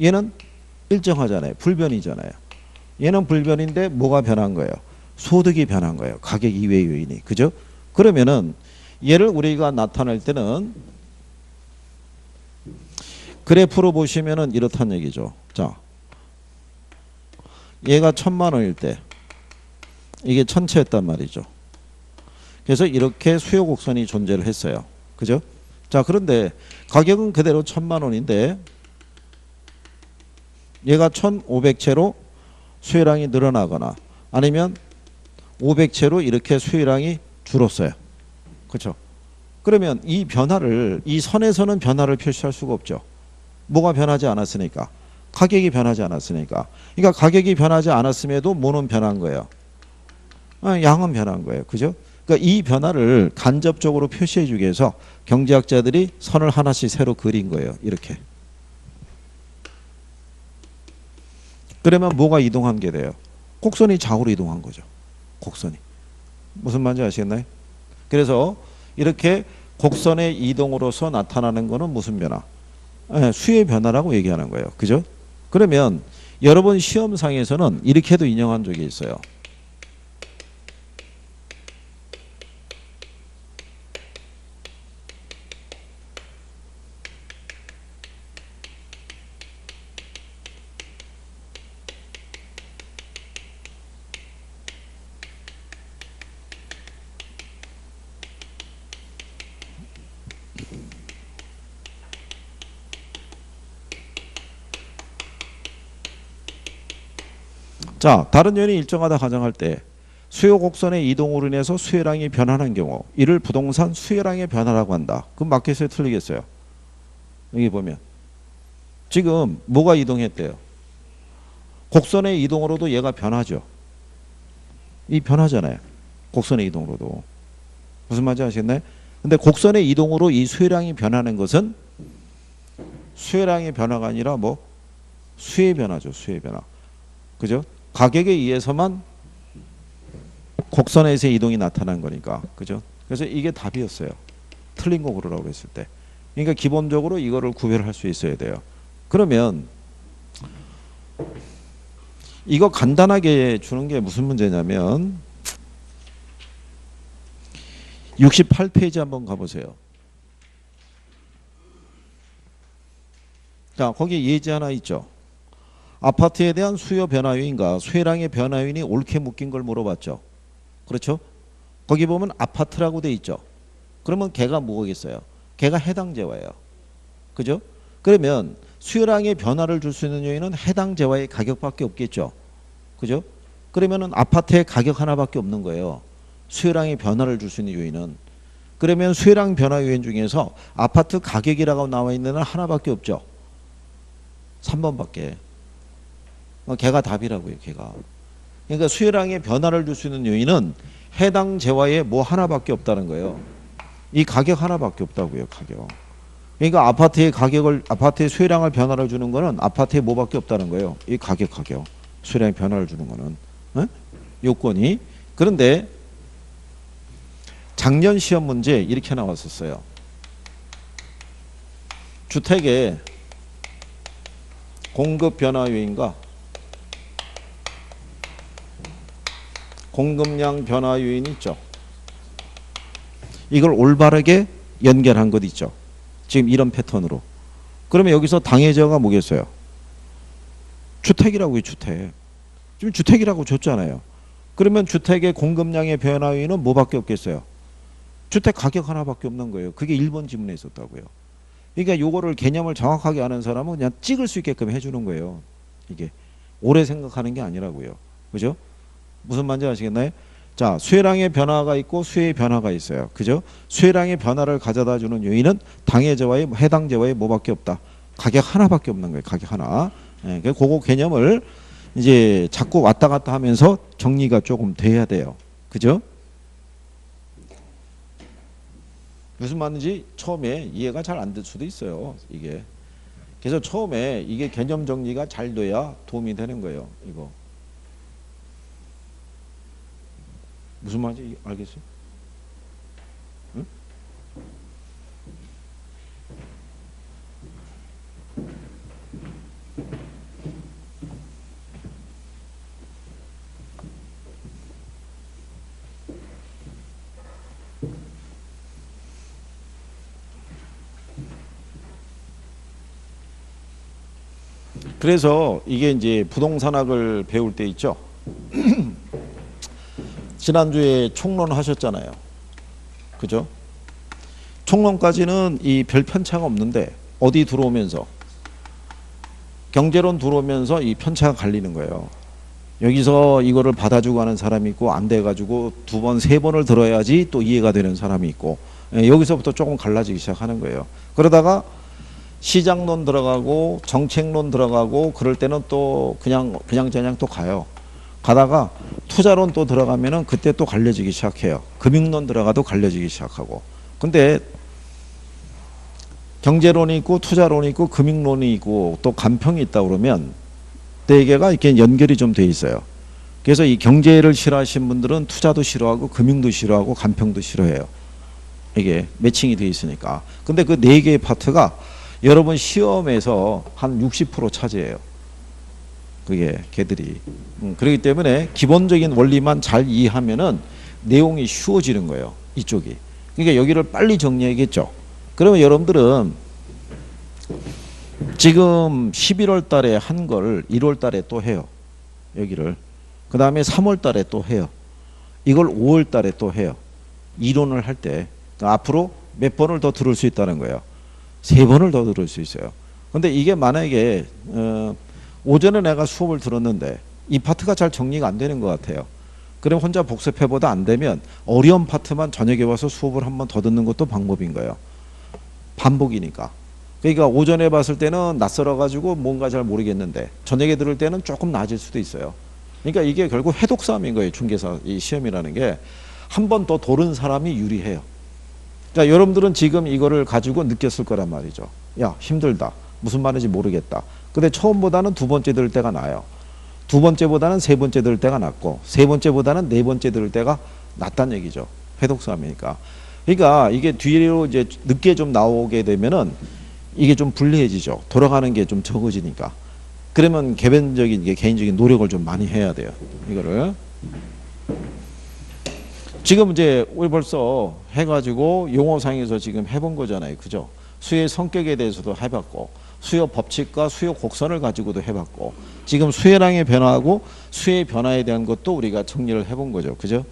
얘는 일정하잖아요. 불변이잖아요. 얘는 불변인데 뭐가 변한 거예요? 소득이 변한 거예요. 가격 이외의 요인이. 그죠? 그러면은 얘를 우리가 나타낼 때는 그래프로 보시면은 이렇다는 얘기죠. 자, 얘가 1,000만 원일 때 이게 1,000채였단 말이죠. 그래서 이렇게 수요 곡선이 존재를 했어요. 그죠? 자, 그런데 가격은 그대로 1,000만 원인데 얘가 1,500채로 수요량이 늘어나거나 아니면 500채로 이렇게 수요량이 줄었어요. 그렇죠? 그러면 이 변화를 이 선에서는 변화를 표시할 수가 없죠. 뭐가 변하지 않았으니까. 가격이 변하지 않았으니까. 그러니까 가격이 변하지 않았음에도 뭐는 변한 거예요? 양은 변한 거예요. 그죠? 그러니까 이 변화를 간접적으로 표시해 주기 위해서 경제학자들이 선을 하나씩 새로 그린 거예요. 이렇게. 그러면 뭐가 이동한 게 돼요? 곡선이 좌우로 이동한 거죠. 곡선이. 무슨 말인지 아시겠나요? 그래서 이렇게 곡선의 이동으로서 나타나는 거는 무슨 변화? 수의 변화라고 얘기하는 거예요. 그죠? 그러면 여러분 시험상에서는 이렇게도 인용한 적이 있어요. 자, 다른 요인이 일정하다 가정할 때 수요 곡선의 이동으로 인해서 수요량이 변하는 경우 이를 부동산 수요량의 변화라고 한다. 그럼 맞겠어요? 틀리겠어요? 여기 보면 지금 뭐가 이동했대요? 곡선의 이동으로도 얘가 변하죠. 이 변하잖아요. 곡선의 이동으로도. 무슨 말인지 아시겠나요? 근데 곡선의 이동으로 이 수요량이 변하는 것은 수요량의 변화가 아니라 뭐 수의 변화죠. 수의 변화. 그죠? 가격에 의해서만 곡선에서의 이동이 나타난 거니까. 그죠? 그래서 이게 답이었어요. 틀린 거 고르라고 했을 때. 그러니까 기본적으로 이거를 구별할 수 있어야 돼요. 그러면 이거 간단하게 주는 게 무슨 문제냐면 68페이지 한번 가보세요. 자, 거기 예제 하나 있죠. 아파트에 대한 수요 변화 요인과 수요량의 변화 요인이 옳게 묶인 걸 물어봤죠. 그렇죠? 거기 보면 아파트라고 돼 있죠. 그러면 걔가 뭐겠어요? 걔가 해당 재화예요. 그죠? 그러면 수요량의 변화를 줄 수 있는 요인은 해당 재화의 가격밖에 없겠죠. 그죠? 그러면은 아파트의 가격 하나밖에 없는 거예요. 수요량의 변화를 줄 수 있는 요인은. 그러면 수요량 변화 요인 중에서 아파트 가격이라고 나와 있는 애는 하나밖에 없죠. 3번밖에. 걔가 답이라고요. 걔가. 그러니까 수요량의 변화를 줄 수 있는 요인은 해당 재화에 뭐 하나밖에 없다는 거예요. 이 가격 하나밖에 없다고요. 가격. 그러니까 아파트의 수요량을 변화를 주는 거는 아파트에 뭐밖에 없다는 거예요. 이 가격. 수요량의 변화를 주는 거는. 요건이. 그런데 작년 시험 문제 이렇게 나왔었어요. 주택의 공급 변화 요인과 공급량 변화 요인이 있죠. 이걸 올바르게 연결한 것 있죠. 지금 이런 패턴으로. 그러면 여기서 당해자가 뭐겠어요? 주택이라고요. 주택. 지금 주택이라고 줬잖아요. 그러면 주택의 공급량의 변화 요인은 뭐밖에 없겠어요? 주택 가격 하나밖에 없는 거예요. 그게 1번 지문에 있었다고요. 그러니까 요거를 개념을 정확하게 아는 사람은 그냥 찍을 수 있게끔 해주는 거예요. 이게 오래 생각하는 게 아니라고요. 그죠? 무슨 말인지 아시겠나요? 자, 수요량의 변화가 있고 수요의 변화가 있어요. 그죠? 수요량의 변화를 가져다 주는 요인은 당해재와의 해당 재와의 뭐밖에 없다. 가격 하나밖에 없는 거예요. 가격 하나. 예, 그거 개념을 이제 자꾸 왔다 갔다 하면서 정리가 조금 돼야 돼요. 그죠? 무슨 말인지 처음에 이해가 잘 안 될 수도 있어요. 이게 그래서 처음에 이게 개념 정리가 잘 돼야 도움이 되는 거예요. 이거 무슨 말인지 알겠어요? 응? 그래서 이게 이제 부동산학을 배울 때 있죠. 지난주에 총론 하셨잖아요. 그죠? 총론까지는 이 별 편차가 없는데 어디 들어오면서 경제론 들어오면서 이 편차가 갈리는 거예요. 여기서 이거를 받아주고 하는 사람이 있고 안 돼가지고 두 번, 세 번을 들어야지 또 이해가 되는 사람이 있고 여기서부터 조금 갈라지기 시작하는 거예요. 그러다가 시장론 들어가고 정책론 들어가고 그럴 때는 또 그냥 또 가요. 가다가 투자론 또 들어가면은 그때 또 갈려지기 시작해요. 금융론 들어가도 갈려지기 시작하고. 근데 경제론이 있고 투자론이 있고 금융론이 있고 또 간평이 있다 그러면 대개가 이렇게 연결이 좀 돼 있어요. 그래서 이 경제를 싫어하시는 분들은 투자도 싫어하고 금융도 싫어하고 간평도 싫어해요. 이게 매칭이 돼 있으니까. 근데 그 네 개의 파트가 여러분 시험에서 한 60% 차지해요. 그게 걔들이. 그렇기 때문에 기본적인 원리만 잘 이해하면은 내용이 쉬워지는 거예요. 이쪽이. 그러니까 여기를 빨리 정리해야겠죠. 그러면 여러분들은 지금 11월 달에 한 걸 1월 달에 또 해요. 여기를. 그 다음에 3월 달에 또 해요. 이걸 5월 달에 또 해요. 이론을 할 때. 그러니까 앞으로 몇 번을 더 들을 수 있다는 거예요. 3번을 더 들을 수 있어요. 근데 이게 만약에 오전에 내가 수업을 들었는데 이 파트가 잘 정리가 안 되는 것 같아요. 그럼 혼자 복습해보다 안 되면 어려운 파트만 저녁에 와서 수업을 한 번 더 듣는 것도 방법인 거예요. 반복이니까. 그러니까 오전에 봤을 때는 낯설어가지고 뭔가 잘 모르겠는데 저녁에 들을 때는 조금 나아질 수도 있어요. 그러니까 이게 결국 회독 싸움인 거예요. 중개사 이 시험이라는 게 한 번 더 도른 사람이 유리해요. 자, 여러분들은 지금 이거를 가지고 느꼈을 거란 말이죠. 야, 힘들다. 무슨 말인지 모르겠다. 근데 처음보다는 두 번째 들을 때가 나아요. 두 번째보다는 세 번째 들을 때가 낫고 세 번째보다는 네 번째 들을 때가 낫다는 얘기죠. 회독 싸움이니까. 그러니까 이게 뒤로 이제 늦게 좀 나오게 되면은 이게 좀 불리해지죠. 돌아가는 게 좀 적어지니까. 그러면 개인적인 노력을 좀 많이 해야 돼요. 이거를. 지금 이제 우리 벌써 해가지고 용어상에서 지금 해본 거잖아요. 그죠? 수의 성격에 대해서도 해봤고 수요 법칙과 수요 곡선을 가지고도 해봤고 지금 수혜량의 변화하고 수의 변화에 대한 것도 우리가 정리를 해본 거죠. 그죠?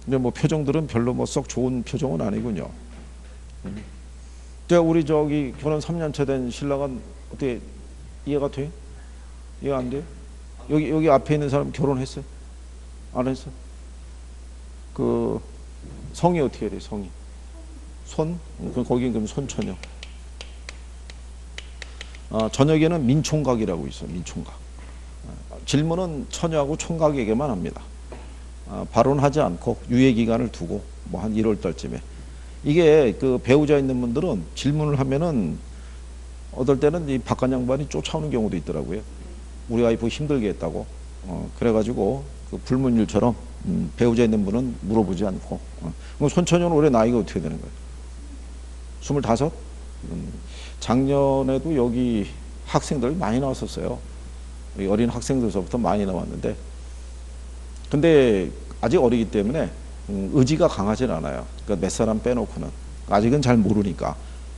근데 뭐 표정들은 별로 뭐 썩 좋은 표정은 아니군요. 자, 우리 저기 결혼 3년차 된 신랑은 어떻게 이해가 돼? 이해 안 돼? 여기 앞에 있는 사람 결혼했어요? 안 했어? 그 성이 어떻게 돼? 성이 손? 거긴 그럼 손처녀. 저녁에는 민총각이라고 있어. 민총각. 질문은 처녀하고 총각에게만 합니다. 발언하지 않고 유예 기간을 두고 뭐 한 1월 달쯤에. 이게 그 배우자 있는 분들은 질문을 하면은 어떨 때는 이 바깥 양반이 쫓아오는 경우도 있더라고요. 우리 와이프 힘들게 했다고. 그래가지고 그 불문율처럼 배우자 있는 분은 물어보지 않고. 그럼 손처녀는 올해 나이가 어떻게 되는 거예요? 25? 작년에도 여기 학생들 많이 나왔었어요. 어린 학생들서부터 많이 나왔는데 근데 아직 어리기 때문에 의지가 강하진 않아요. 그러니까 몇 사람 빼놓고는 아직은 잘 모르니까.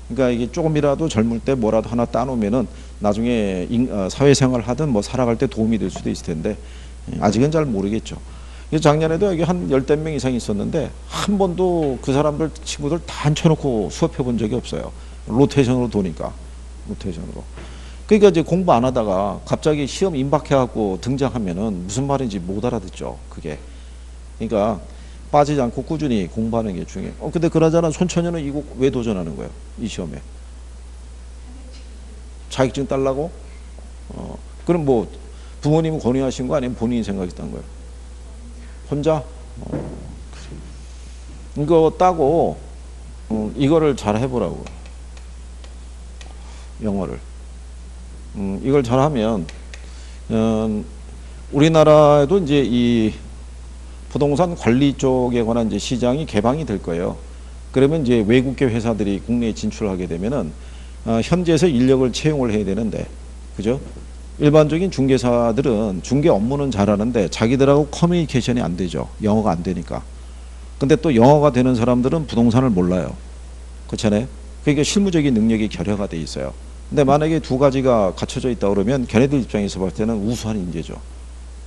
그러니까 이게 조금이라도 젊을 때 뭐라도 하나 따놓으면은 나중에 사회생활 하든 뭐 살아갈 때 도움이 될 수도 있을 텐데 아직은 잘 모르겠죠. 작년에도 여기 한 10명 이상 있었는데 한 번도 그 사람들 친구들 다 앉혀놓고 수업해 본 적이 없어요. 로테이션으로 도니까. 로테이션으로. 그러니까 이제 공부 안 하다가 갑자기 시험 임박해갖고 등장하면은 무슨 말인지 못 알아듣죠. 그게. 그러니까 빠지지 않고 꾸준히 공부하는 게 중요해요. 근데 그나저나 손처녀는 이거 왜 도전하는 거예요? 이 시험에. 자격증 딸라고? 그럼 뭐 부모님 권유하신 거 아니면 본인이 생각했던 거예요? 혼자? 이거 따고 이거를 잘 해보라고. 영어를. 이걸 잘하면 우리나라에도 이제 이 부동산 관리 쪽에 관한 이제 시장이 개방이 될 거예요. 그러면 이제 외국계 회사들이 국내에 진출하게 되면은 현지에서 인력을 채용을 해야 되는데, 그죠? 일반적인 중개사들은 중개 업무는 잘하는데 자기들하고 커뮤니케이션이 안 되죠. 영어가 안 되니까. 근데 또 영어가 되는 사람들은 부동산을 몰라요. 그렇잖아요. 그러니까 실무적인 능력이 결여가 돼 있어요. 근데 만약에 두 가지가 갖춰져 있다 그러면 걔네들 입장에서 봤을 때는 우수한 인재죠.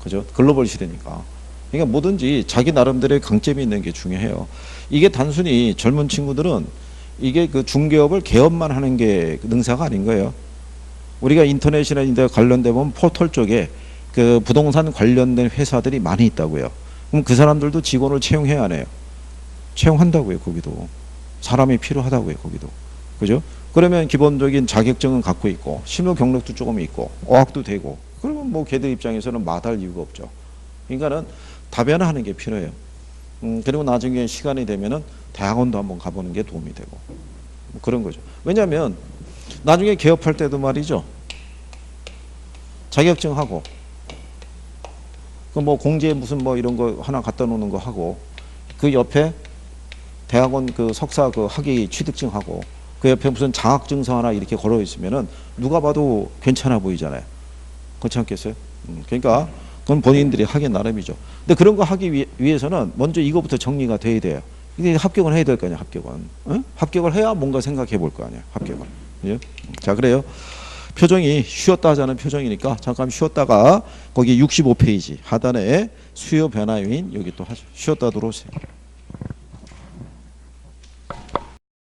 그죠? 글로벌 시대니까. 그러니까 뭐든지 자기 나름대로의 강점이 있는 게 중요해요. 이게 단순히 젊은 친구들은 이게 그 중개업을 개업만 하는 게 능사가 아닌 거예요. 우리가 인터넷이나 이런 데 관련돼 보면 포털 쪽에 그 부동산 관련된 회사들이 많이 있다고요. 그럼 그 사람들도 직원을 채용해야 하네요. 채용한다고요, 거기도. 사람이 필요하다고요, 거기도. 그죠? 그러면 기본적인 자격증은 갖고 있고, 실무 경력도 조금 있고, 어학도 되고, 그러면 뭐 걔들 입장에서는 마다할 이유가 없죠. 그러니까는 다변화하는 게 필요해요. 그리고 나중에 시간이 되면은 대학원도 한번 가보는 게 도움이 되고, 뭐 그런 거죠. 왜냐하면 나중에 개업할 때도 말이죠. 자격증하고, 그 뭐 공제 무슨 뭐 이런 거 하나 갖다 놓는 거 하고, 그 옆에 대학원 그 석사 그 학위 취득증하고, 그 옆에 무슨 장학증서 하나 이렇게 걸어 있으면은 누가 봐도 괜찮아 보이잖아요. 그렇지 않겠어요? 그러니까 그건 본인들이 하기 나름이죠. 근데 그런 거 하기 위해서는 먼저 이거부터 정리가 돼야 돼요. 이게 합격을 해야 될 거 아니야, 합격은. 응? 합격을 해야 뭔가 생각해 볼 거 아니야, 합격을. 예? 자, 그래요. 표정이 쉬었다 하자는 표정이니까 잠깐 쉬었다가 거기 65페이지 하단에 수요 변화 요인 여기 또 쉬었다 들어오세요.